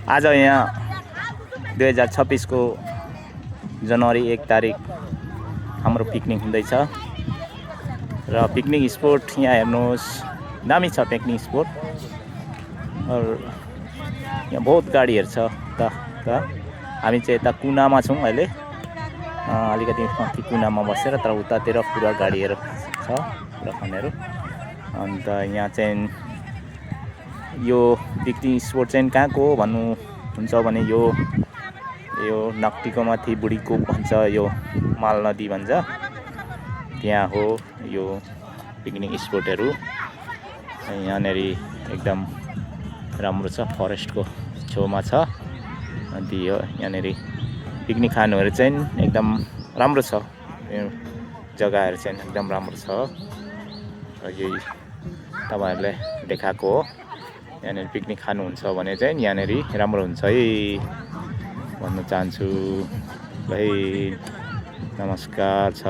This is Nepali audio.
आज यहाँ 2026 को जनवरी 1 तारिक हाम्रो पिकनिक हुँदैछ र पिकनिक स्पोट यहाँ हेर्नुहोस् दामी छ पिकनिक स्पोट और यहाँ बहुत गाडीहरू छ त हामी चाहिँ यता कुनामा छौँ अहिले अलिकति माथि कुनामा बसेर तर उतातिर पुरा गाडीहरू छ पुरा खनेहरू अन्त यहाँ चाहिँ यो पिकनिक स्पोट चाहिँ कहाँको हो भन्नुहुन्छ भने यो नक्टीको माथि बुढीको भन्छ यो माल नदी भन्छ त्यहाँ हो यो पिकनिक स्पोटहरू यहाँनेर एकदम राम्रो छ फरेस्टको छेउमा छ अन्त यो यहाँनेर पिकनिक खानुहरू चाहिँ एकदम राम्रो छ यो जग्गाहरू चाहिँ एकदम राम्रो छ र यही तपाईहरुलाई देखाएको हो यहाँनेर पिकनिक खानुहुन्छ भने चाहिँ यहाँनेर राम्रो हुन्छ है भन्न चाहन्छु है नमस्कार छ